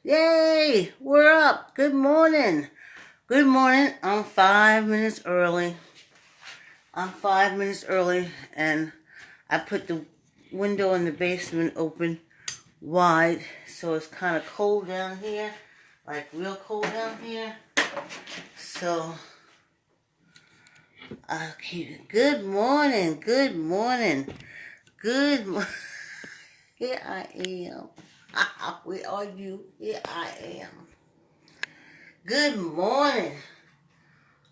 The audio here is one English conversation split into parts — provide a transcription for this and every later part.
Yay! We're up. Good morning. Good morning. I'm 5 minutes early. And I put the window in the basement open wide, so it's kind of cold down here, like real cold down here. So I'll keep it. Good morning. Good morning. Good morning. Here I am. Where are you? Here I am. Good morning.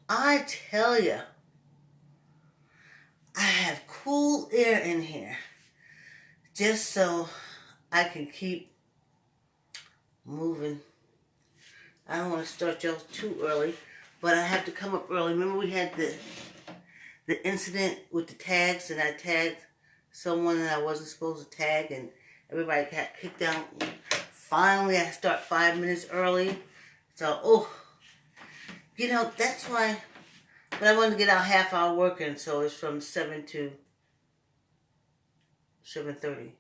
I tell you, I have cool air in here just so I can keep moving. I don't want to start y'all too early, but I have to come up early. Remember we had the incident with the tags, and I tagged someone that I wasn't supposed to tag, and everybody got kicked out. Finally, I start 5 minutes early. So, that's why. But I wanted to get out half hour working, so it's from 7 to 7:30.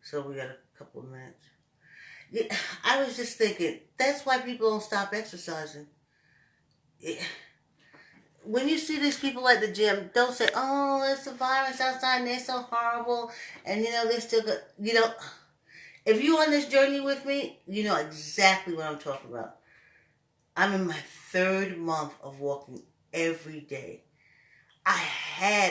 So we got a couple of minutes. Yeah, I was just thinking, that's why people don't stop exercising. When you see these people at the gym, don't say, oh, it's a virus outside and they're so horrible. And, they still got, if you're on this journey with me, you know exactly what I'm talking about. I'm in my 3rd month of walking every day.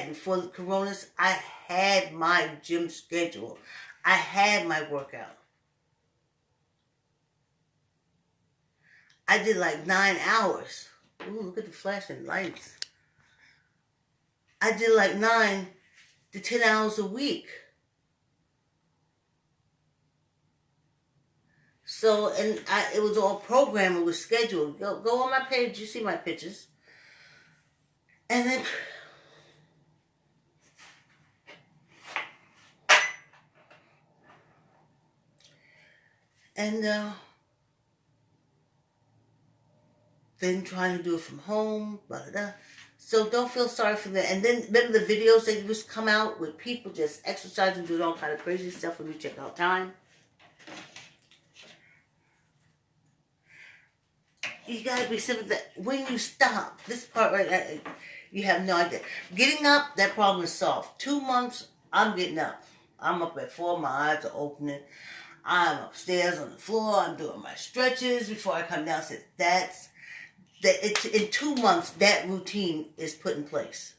Before the coronas, I had my gym schedule. I had my workout. I did like 9 hours. Ooh, look at the flashing lights. I did like 9 to 10 hours a week. So, it was all programmed, it was scheduled. Go on my page, you see my pictures. And then, then trying to do it from home, blah, blah, blah. So don't feel sorry for that. And then remember the videos that just come out with people just exercising, doing all kind of crazy stuff when we check out time. You gotta be simple that when you stop, this part right now, you have no idea. Getting up, that problem is solved. 2 months, I'm getting up. I'm up at 4, my eyes are opening. I'm upstairs on the floor, I'm doing my stretches before I come downstairs. It's in 2 months, that routine is put in place.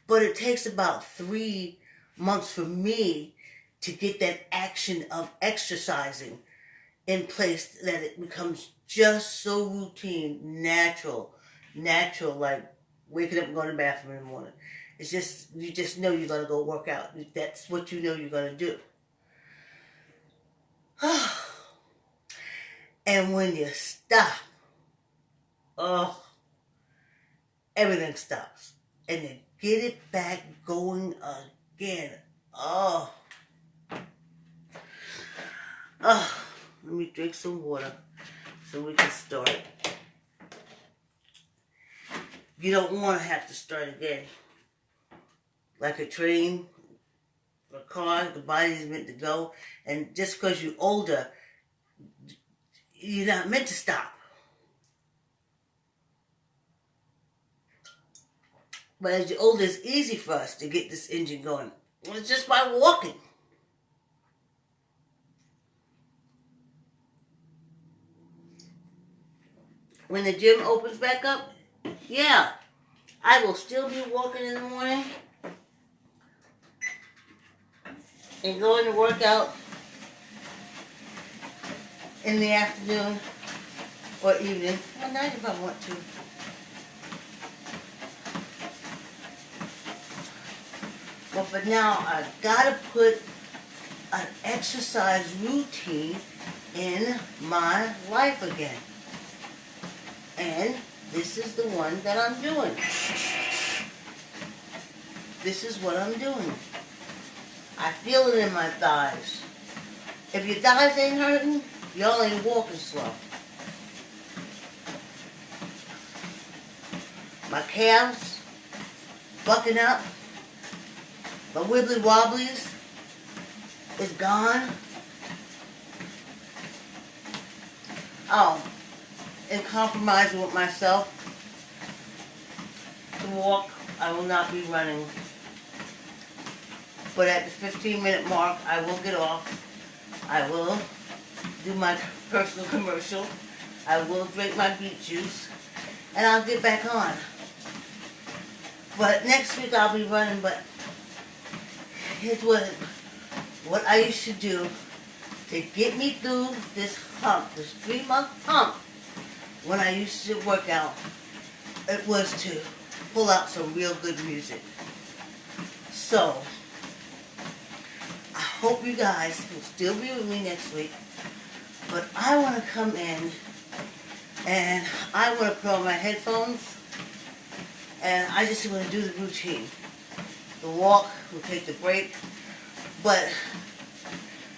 But it takes about 3 months for me to get that action of exercising in place, that it becomes just so routine, natural, like waking up and going to the bathroom in the morning. It's just, you just know you're going to go work out. That's what you know you're going to do. And when you stop, everything stops. And then get it back going again. Let me drink some water so we can start. You don't want to have to start again. Like a train, a car, the body is meant to go. And just because you're older, you're not meant to stop. But as you're older, it's easy for us to get this engine going. It's just by walking. When the gym opens back up, yeah, I will still be walking in the morning and going to work out in the afternoon or evening. Well, night if I want to. But for now, I gotta put an exercise routine in my life again. And this is the one that I'm doing. This is what I'm doing. I feel it in my thighs. If your thighs ain't hurting, y'all ain't walking slow. My calves bucking up. My wibbly wobblies is gone. Oh, and compromising with myself to walk, I will not be running. But at the 15-minute mark, I will get off. I will do my personal commercial. I will drink my beet juice. And I'll get back on. But next week I'll be running, but here's what I used to do to get me through this hump, this 3-month hump, when I used to work out. It was to pull out some real good music. So, I hope you guys will still be with me next week. But I want to come in and I want to put on my headphones and I just want to do the routine. The walk, we'll take the break. But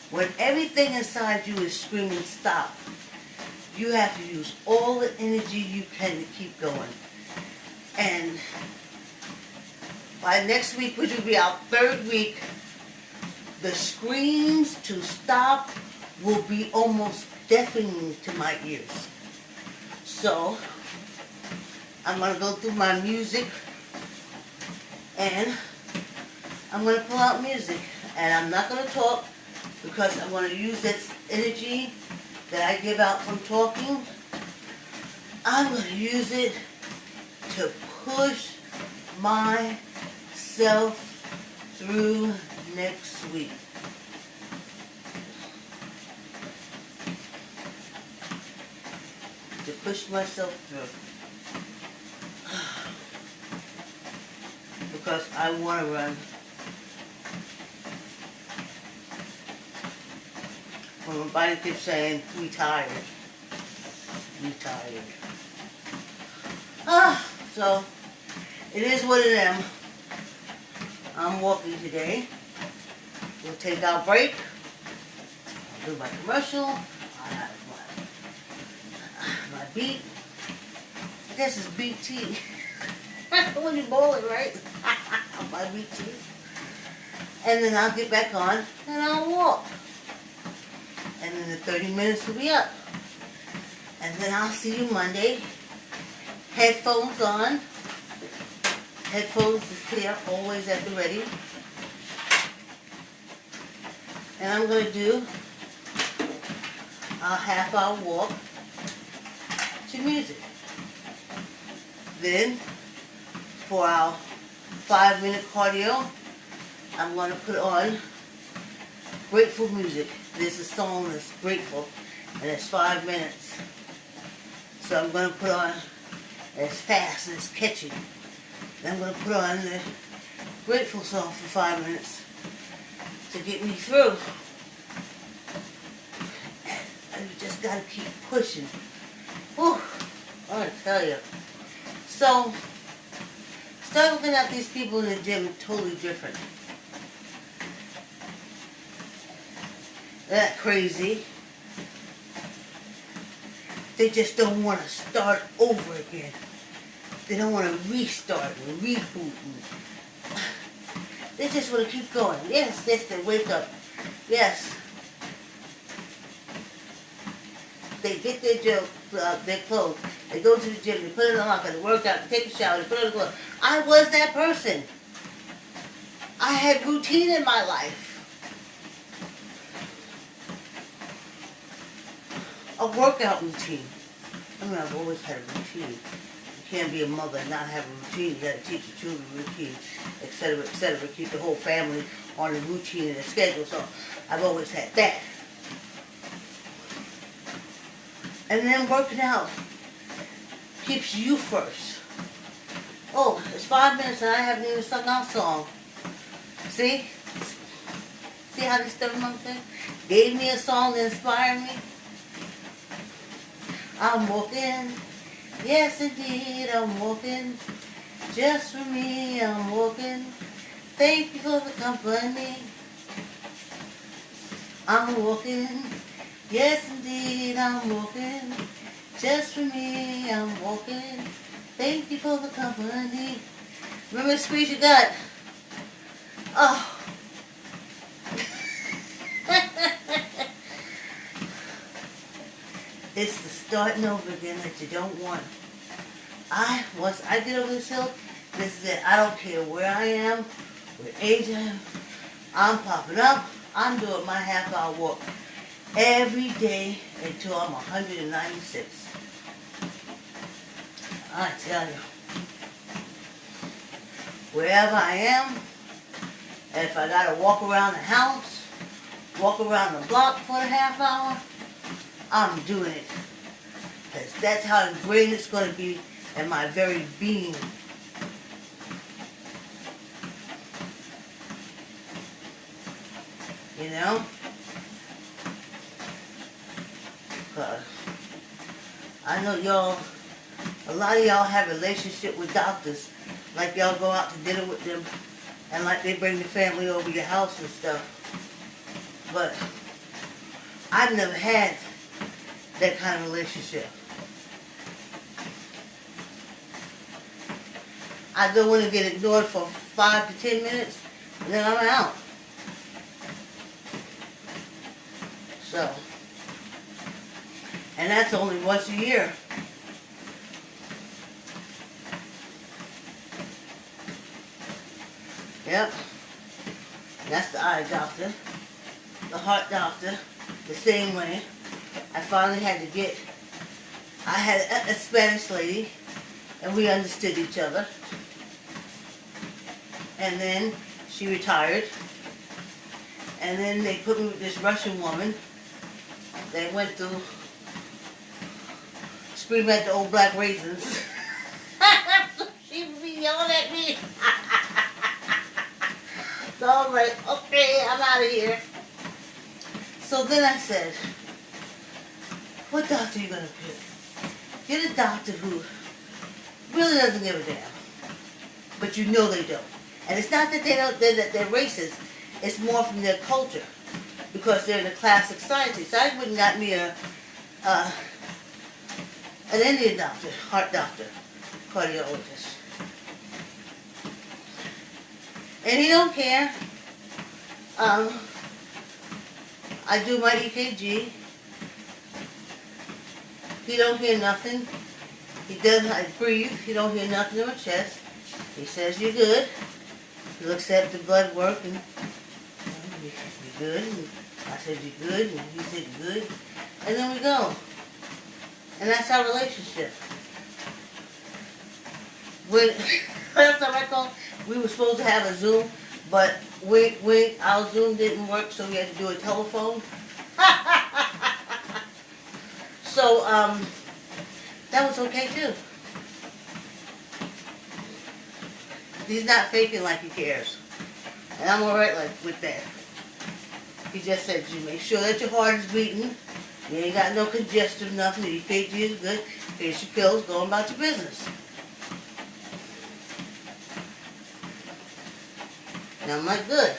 when everything inside you is screaming stop, you have to use all the energy you can to keep going. And by next week, which will be our 3rd week, the screams to stop will be almost deafening to my ears. So, I'm going to go through my music and I'm going to pull out music. And I'm not going to talk because I want to use that energy that I give out from talking. I'm going to use it to push myself through next week. To push myself through. Because I want to run. When my body keeps saying, we tired. We tired. So, it is what it is. I'm walking today. We'll take our break. I'll do my commercial. I have my beet. I guess it's beet tea. When you boil it, right? My beet tea. And then I'll get back on and I'll walk. And then the 30 minutes will be up. And then I'll see you Monday. Headphones on. Headphones is clear, always at the ready. And I'm going to do a half-hour walk to music. Then, for our 5-minute cardio, I'm going to put on grateful music. There's a song that's grateful, and it's 5 minutes. So I'm going to put on, and it's fast and it's catchy. Then I'm going to put on the grateful song for 5 minutes to get me through. And you just got to keep pushing. Whew, I want to tell you. So, start looking at these people in the gym totally different. They're not crazy. They just don't want to start over again. They don't want to restart and reboot. They just want to keep going. Yes, they wake up. Yes. They get their clothes. They go to the gym. They put it on. They work out. They take a shower. They put on the clothes. I was that person. I had routine in my life. A workout routine. I mean, I've always had a routine. You can't be a mother and not have a routine. You got to teach your children a routine, etc., etc. Keep the whole family on a routine and a schedule. So I've always had that. And then working out keeps you first. Oh, it's 5 minutes and I haven't even sung our song. See? See how these 7 months gave me a song that inspired me? I'm walking, yes indeed, I'm walking, just for me I'm walking, thank you for the company. I'm walking, yes indeed, I'm walking, just for me I'm walking, thank you for the company. Remember the squeeze your gut? Oh. It's the starting over again that you don't want. Once I get over this hill, this is it. I don't care where I am, what age I am. I'm popping up. I'm doing my half-hour walk every day until I'm 196. I tell you, wherever I am, and if I gotta walk around the house, walk around the block for a half hour, I'm doing it. Because that's how ingrained it's going to be in my very being. You know? Because I know y'all, a lot of y'all have a relationship with doctors. Like y'all go out to dinner with them and like they bring the family over your house and stuff. But I've never had that kind of relationship. I go in and get ignored for 5 to 10 minutes, and then I'm out. So, and that's only once a year. Yep. That's the eye doctor. The heart doctor, the same way. I finally had to get, I had a Spanish lady, and we understood each other. And then she retired. And then they put me with this Russian woman. They went to scream at the old black raisins. She would be yelling at me. So I was like, okay, I'm out of here. So then I said, what doctor are you going to pick? Get a doctor who really doesn't give a damn. But you know they don't. And it's not that that they're racist. It's more from their culture. Because they're in a classic society. So I went and got me an Indian doctor, heart doctor, cardiologist. And he don't care. I do my EKG. He don't hear nothing. He doesn't, I breathe. He don't hear nothing in my chest. He says you're good. He looks at the blood work and you're good. And I said you're good, and he said you're good. And then we go. And that's our relationship. When last time I called, we were supposed to have a Zoom, but our Zoom didn't work, so we had to do a telephone. So that was okay too. He's not faking like he cares, and I'm alright like with that. He just said, you make sure that your heart is beating. You ain't got no congestive, nothing. Your EKG is good. Here's your pills. Go about your business. And I'm like, good.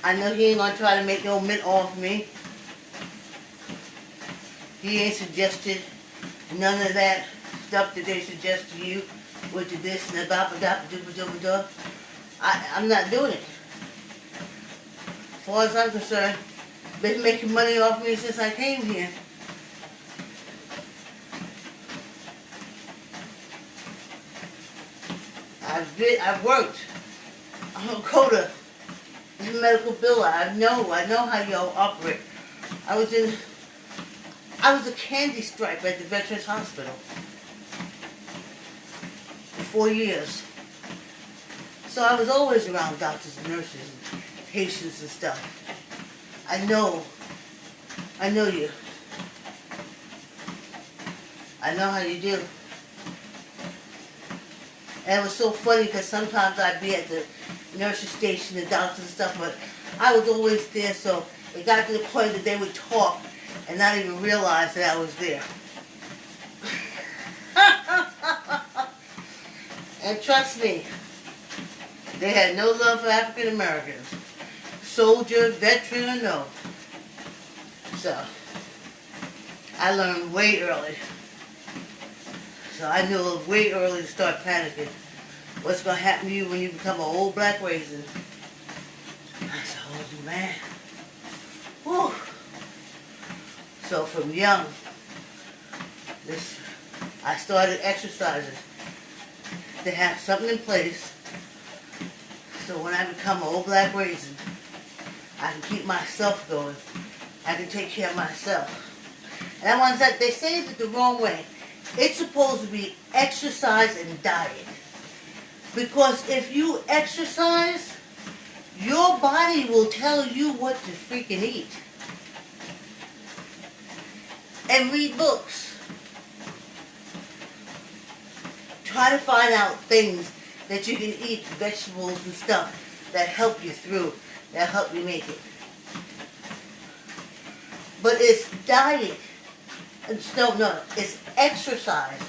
I know he ain't gonna try to make no mint off me. He ain't suggested none of that stuff that they suggest to you with the this and the da. I'm not doing it. As far as I'm concerned, been making money off me since I came here. I've worked. I'm a coder. I'm a medical biller. I know how y'all operate. I was a candy stripe at the Veterans Hospital for 4 years. So I was always around doctors and nurses and patients and stuff. I know you. I know how you do. And it was so funny because sometimes I'd be at the nurse's station, the doctors and stuff, but I was always there, so it got to the point that they would talk and not even realize that I was there. And trust me, they had no love for African Americans. Soldier, veteran, or no. So, I learned way early. So I knew way early to start panicking. What's going to happen to you when you become an old black raisin? I said, oh man. Whew. So from young, I started exercising to have something in place so when I become an old black raisin, I can keep myself going. I can take care of myself. And that one's that they say it the wrong way. It's supposed to be exercise and diet. Because if you exercise, your body will tell you what to freaking eat. And read books. Try to find out things that you can eat, vegetables and stuff that help you through, that help you make it. But it's diet. No, it's exercise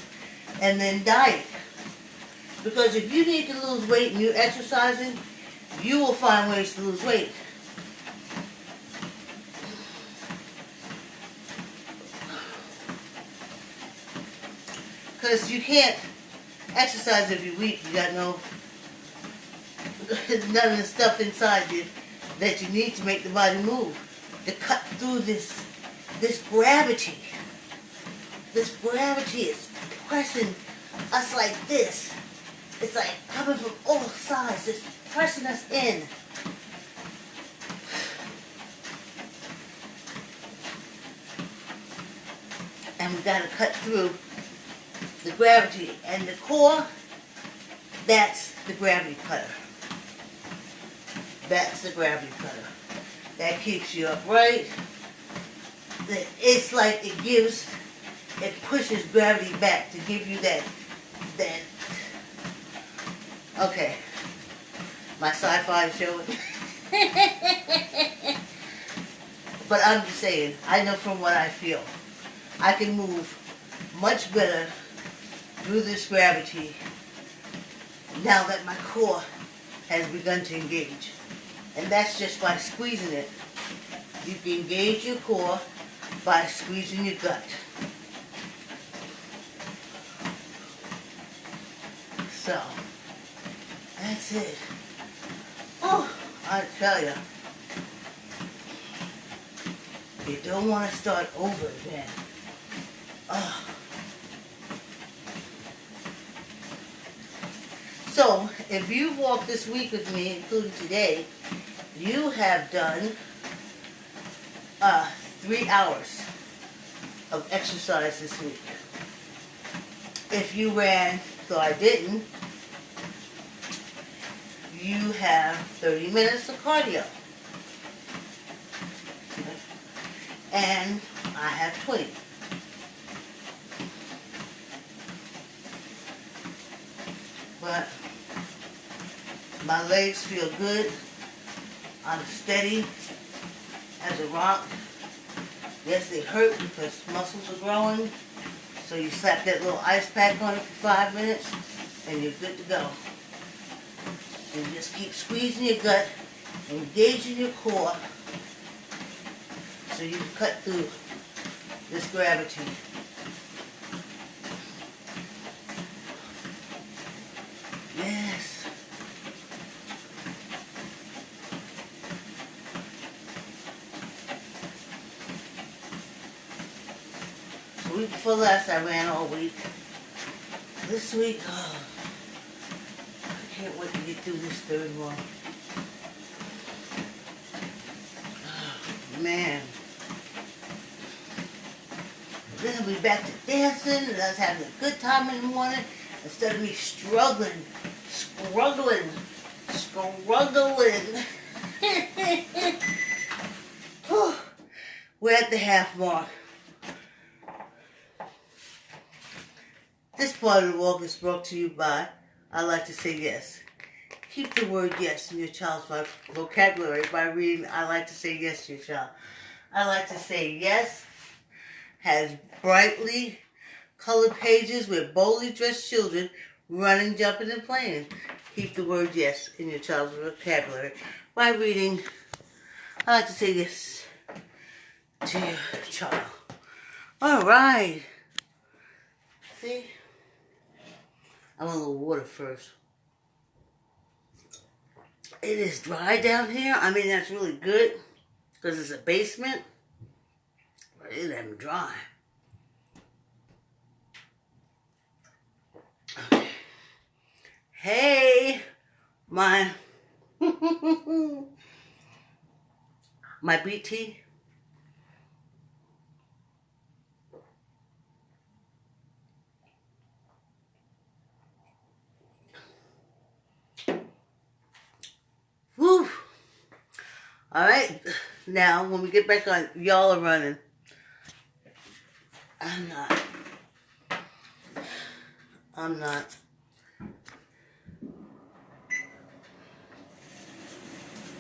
and then diet. Because if you need to lose weight and you're exercising, you will find ways to lose weight. Because you can't exercise if you're weak. You got none of the stuff inside you that you need to make the body move. To cut through this gravity. This gravity is pressing us like this. It's like coming from all sides. It's pressing us in. And we got to cut through the gravity. And the core, that's the gravity cutter. That's the gravity cutter. That keeps you upright. It's like it pushes gravity back to give you that, okay, my sci-fi show. But I'm just saying, I know from what I feel, I can move much better through this gravity now that my core has begun to engage. And that's just by squeezing it. You can engage your core by squeezing your gut. So, that's it. Oh, I tell you, you don't want to start over again. Oh. So, if you've walked this week with me, including today, you have done 3 hours of exercise this week. If you ran, so I didn't, you have 30 minutes of cardio. And I have 20. But my legs feel good. I'm steady as a rock. Yes, they hurt because muscles are growing. So you slap that little ice pack on it for 5 minutes and you're good to go. And just keep squeezing your gut, engaging your core so you can cut through this gravity. Yes. The week before last I ran all week. This week, oh, I can't wait to get through this third one. Oh, man. Then I'll be back to dancing and us having a good time in the morning instead of me struggling. We're at the half mark. This part of the walk is brought to you by I Like to Say Yes. Keep the word yes in your child's vocabulary by reading I Like to Say Yes to your child. I Like to Say Yes has brightly colored pages with boldly dressed children running, jumping, and playing. Keep the word yes in your child's vocabulary by reading I Like to Say Yes to your child. All right. See? I want a little water first. It is dry down here. I mean, that's really good because it's a basement. They let them dry. Okay. Hey, my my BT. Woo. All right. Now, when we get back on, y'all are running. I'm not. I'm not.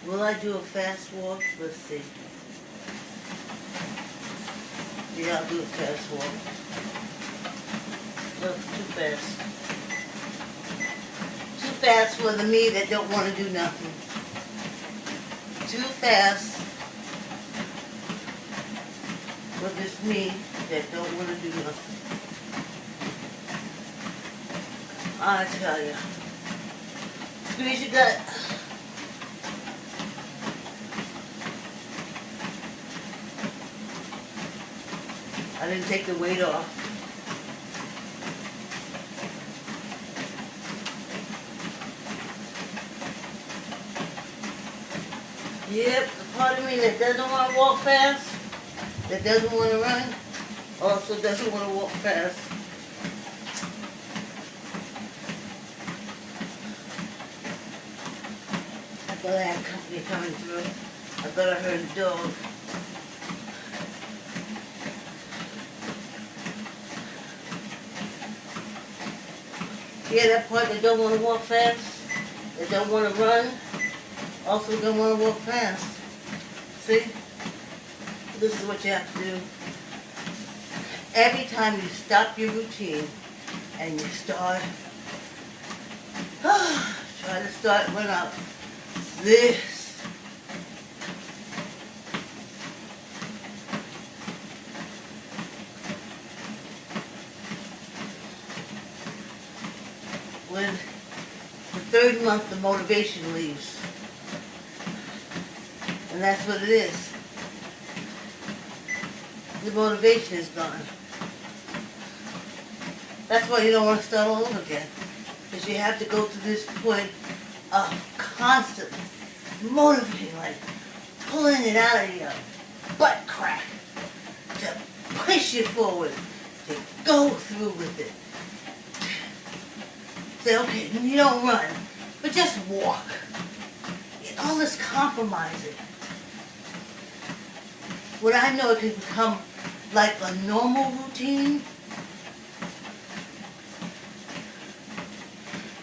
Will I do a fast walk? Let's see. Yeah, I'll do a fast walk. Look, too fast. Too fast for the me that don't want to do nothing. Too fast for this me that don't want to do nothing. I tell you. Squeeze your gut. I didn't take the weight off. Yep, the part of me that doesn't want to walk fast, that doesn't want to run, also doesn't want to walk fast. I thought I had company coming through. I thought I heard a dog. Yeah, that part that don't want to walk fast, that don't want to run, also don't want to walk fast. See? This is what you have to do. Every time you stop your routine and you start, try to start one up. This. When the third month the motivation leaves. And that's what it is. The motivation is gone. That's why you don't want to start all over again. Because you have to go to this point of constantly motivating, like pulling it out of your butt crack to push you forward, to go through with it. Say, okay, you don't run, but just walk. All this compromising. What I know, it can become like a normal routine.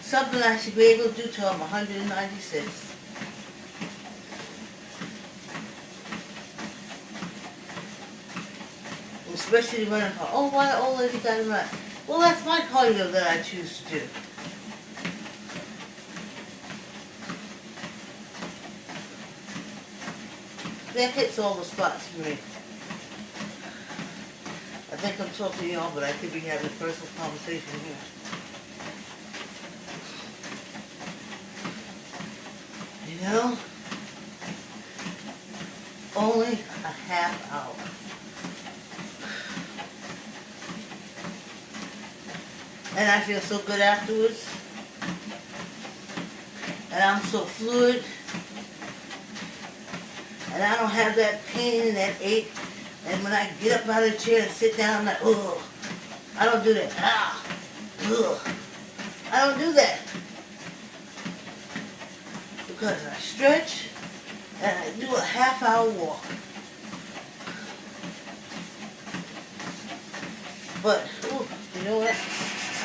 Something I should be able to do till I'm 196. Especially running for, oh, why old lady gotta run? Well, that's my cardio that I choose to do. That hits all the spots for me. I think I'm talking to y'all, but I could be having a personal conversation here. You know? Only a half hour. And I feel so good afterwards. And I'm so fluid. And I don't have that pain and that ache. And when I get up out of the chair and sit down, I'm like, ugh. I don't do that. Ah. Ugh. I don't do that. Because I stretch and I do a half-hour walk. But, ooh, you know what?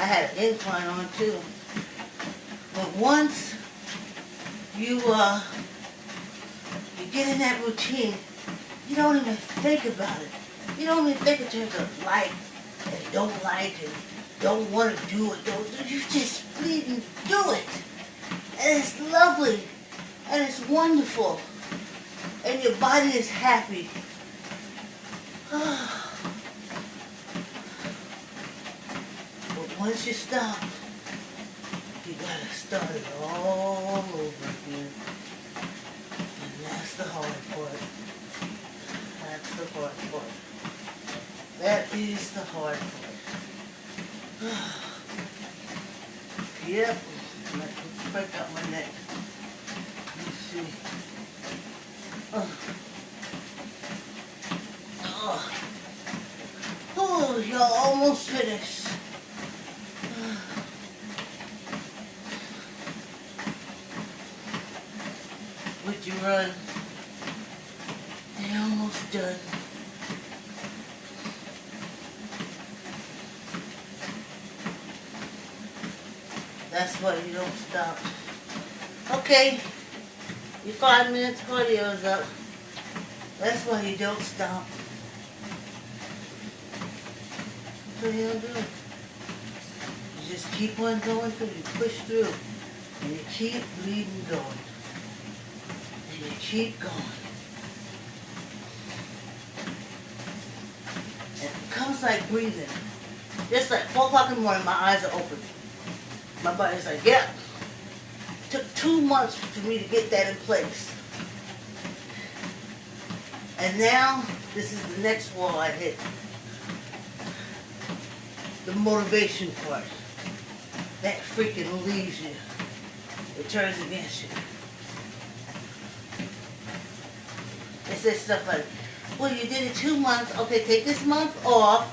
I had an incline on too. But once you get in that routine, you don't even think about it. You don't even think in terms of like and don't like and don't want to do it. Don't do. You just bleeding do it. And it's lovely. And it's wonderful. And your body is happy. But once you stop, you gotta start it all over again. And that's the hard part. That's the hard part. That is the hard part. Yep. I'm going to break out my neck. Let me see. Oh, y'all almost finished. Would you run? They're almost done. That's why you don't stop. Okay, your 5 minutes cardio is up. That's why you don't stop. That's what you don't do. You just keep on going through, you push through, and you keep bleeding going. And you keep going. And it becomes like breathing. Just like 4 o'clock in the morning, my eyes are open. My body's like, yeah. It took 2 months for me to get that in place. And now, this is the next wall I hit. The motivation part. That freaking leaves you. It turns against you. It says stuff like, well, you did it 2 months. Okay, take this month off.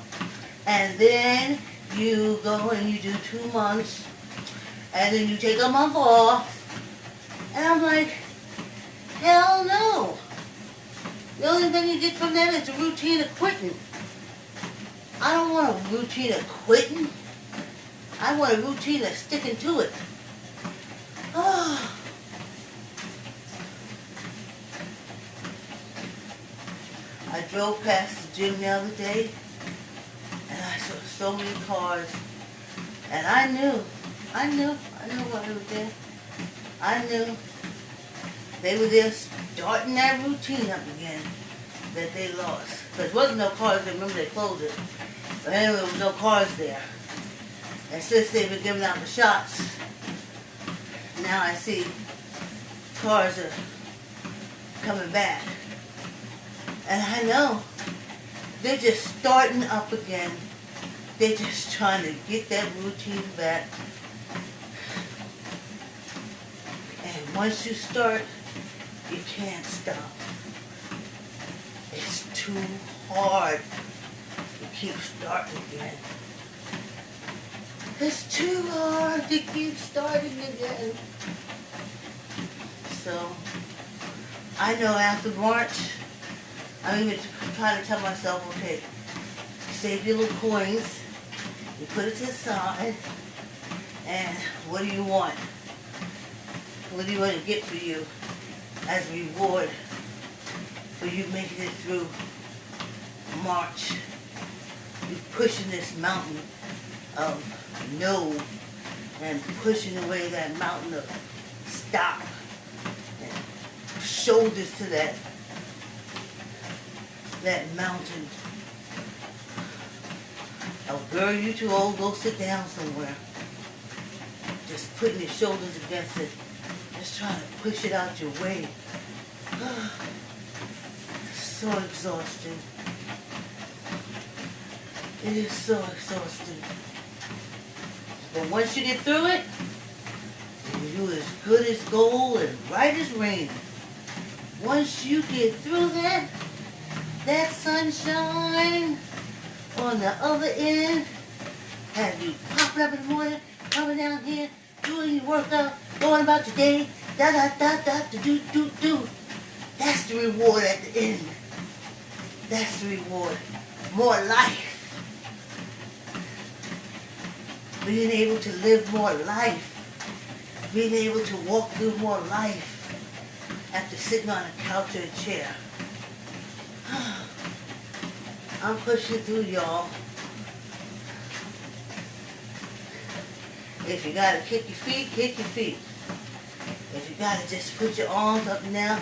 And then you go and you do 2 months. And then you take a month off. And I'm like, hell no. The only thing you get from that is a routine of quitting. I don't want a routine of quitting. I want a routine of sticking to it. Oh. I drove past the gym the other day, and I saw so many cars. And I knew why they were there. I knew they were there starting that routine up again that they lost. Because there wasn't no cars there. Remember, they closed it. But anyway, there was no cars there. And since they've been giving out the shots, now I see cars are coming back. And I know they're just starting up again. They're just trying to get that routine back. And once you start, you can't stop. It's too hard to keep starting again. It's too hard to keep starting again. So, I know after March, I'm even trying to tell myself, okay, save your little coins, you put it to the side, and what do you want? What do you want to get for you as a reward for you making it through March? You pushing this mountain of no and pushing away that mountain of stop and shoulders to that mountain. Oh, girl, you too old, go sit down somewhere. Just putting your shoulders against it. Just trying to push it out your way. So exhausting. It is so exhausting. But once you get through it, you're as good as gold and bright as rain. Once you get through that sunshine on the other end, have you popping up in the morning, coming down here, doing your workout, going about your day, do. That's the reward at the end. That's the reward. More life. Being able to live more life. Being able to walk through more life after sitting on a couch or a chair. I'm pushing through, y'all. If you gotta kick your feet, kick your feet. If you gotta just put your arms up and down,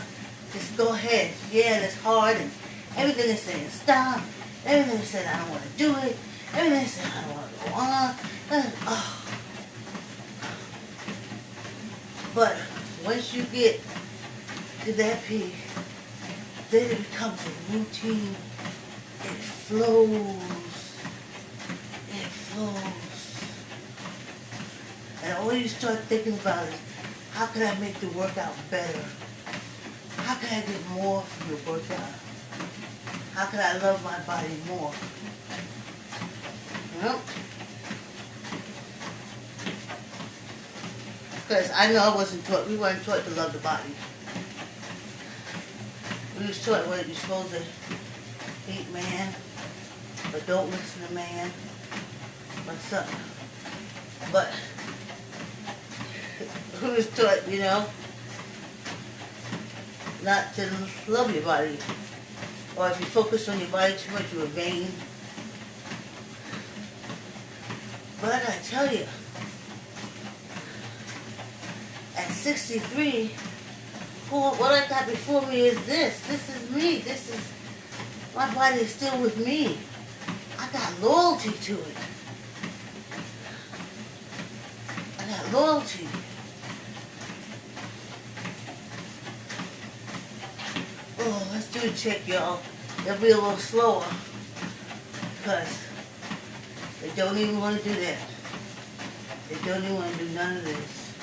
just go ahead. Yeah, it's hard and everything is saying stop. Everything is saying I don't want to do it. Everything is saying I don't want to go on. Oh. But once you get to that peak, then it becomes a routine it flows. It flows. And all you start thinking about is, how can I make the workout better? How can I get more from the workout? How can I love my body more? You know? Because I know I wasn't taught, we weren't taught to love the body. We was taught what you're supposed to eat man, but don't listen to man, or something. But we was taught, you know, not to love your body. Or if you focus on your body too much, you are vain. But I gotta tell you, at 63, what I got before me is this. This is me. This is, my body is still with me. I got loyalty to it. I got loyalty. Oh, let's do a check, y'all. It'll be a little slower. Because they don't even want to do that. They don't even want to do none of this.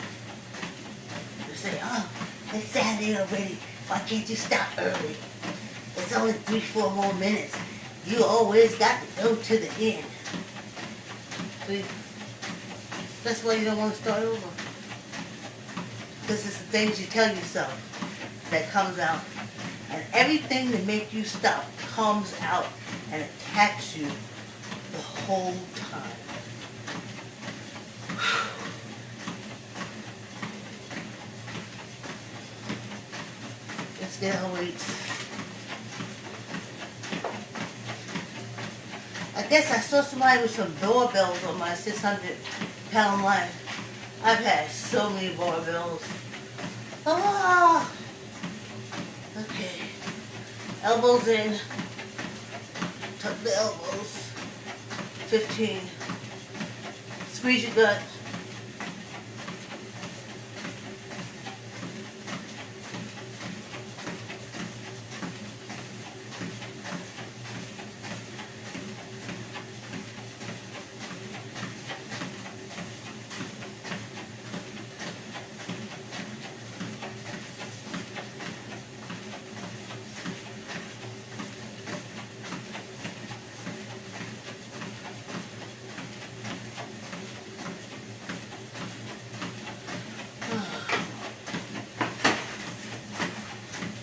They say, oh, it's Saturday already. Why can't you stop early? It's only 3-4 more minutes. You always got to go to the end. See? That's why you don't want to start over. Because it's the things you tell yourself that comes out. And everything that makes you stop comes out and attacks you the whole time. Let's get our weights. I guess I saw somebody with some barbells on my 600-pound life. I've had so many barbells. Ah! Okay. Elbows in. Tuck the elbows. 15. Squeeze your gut.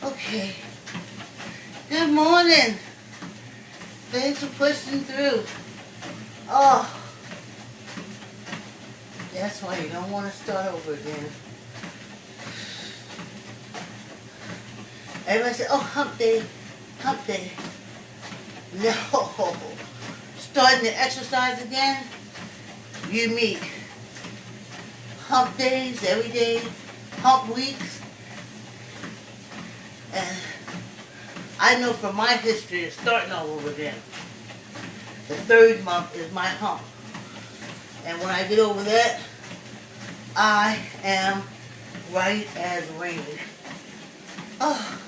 Okay. Good morning. Thanks for pushing through. Oh. That's why you don't want to start over again. Everybody say, oh, hump day. Hump day. No. Starting to exercise again, you meet hump days every day, hump weeks. And I know from my history of starting all over again, the 3rd month is my hump. And when I get over that, I am right as rain. Oh,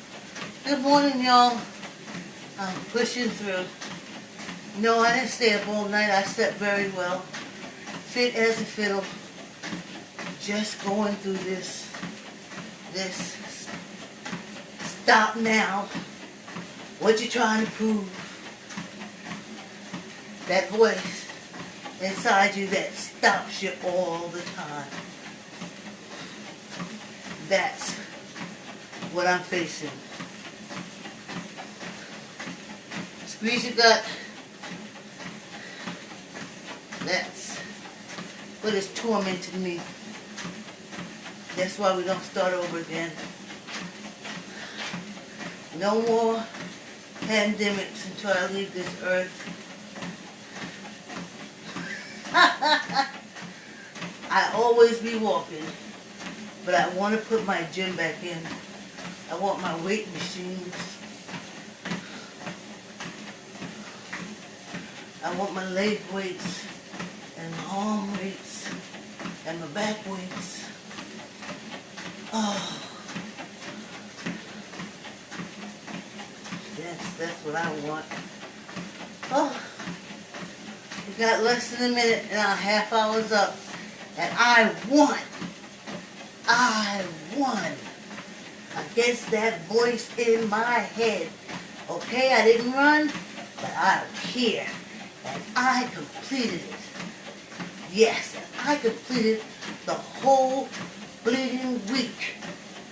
good morning, y'all. I'm pushing through. No, I didn't stay up all night. I slept very well. Fit as a fiddle. Just going through this stop now. What you trying to prove? That voice inside you that stops you all the time. That's what I'm facing. Squeeze your gut. That's what is tormenting me. That's why we don't start over again. No more pandemics until I leave this earth. I always be walking, but I want to put my gym back in. I want my weight machines. I want my leg weights and my arm weights and my back weights. Oh. That's what I want. Oh, we got less than a minute and our half hour's up. And I won. I won against that voice in my head. Okay, I didn't run, but I don't care. And I completed it. Yes, and I completed the whole bleeding week.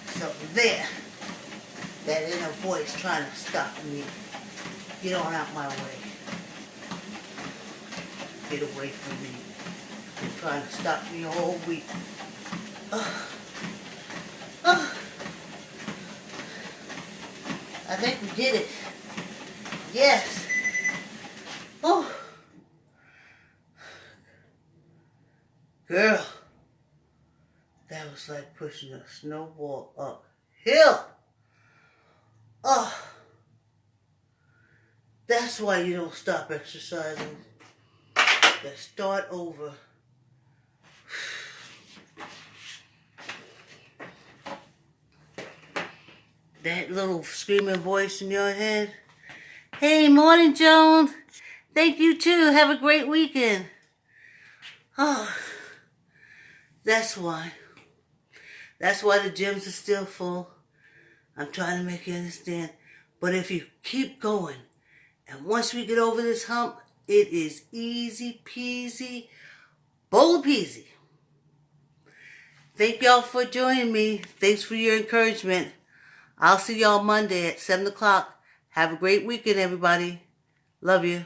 So there, that inner voice trying to stop me. Get on out my way. Get away from me. You're trying to stop me all week. I think we did it. Yes. Oh. Girl, that was like pushing a snowball uphill. Oh. That's why you don't stop exercising. Let's start over. That little screaming voice in your head. Hey, morning, Joan. Thank you, too. Have a great weekend. Oh, that's why. That's why the gyms are still full. I'm trying to make you understand. But if you keep going, and once we get over this hump, it is easy peasy, bowl peasy. Thank y'all for joining me. Thanks for your encouragement. I'll see y'all Monday at 7 o'clock. Have a great weekend, everybody. Love you.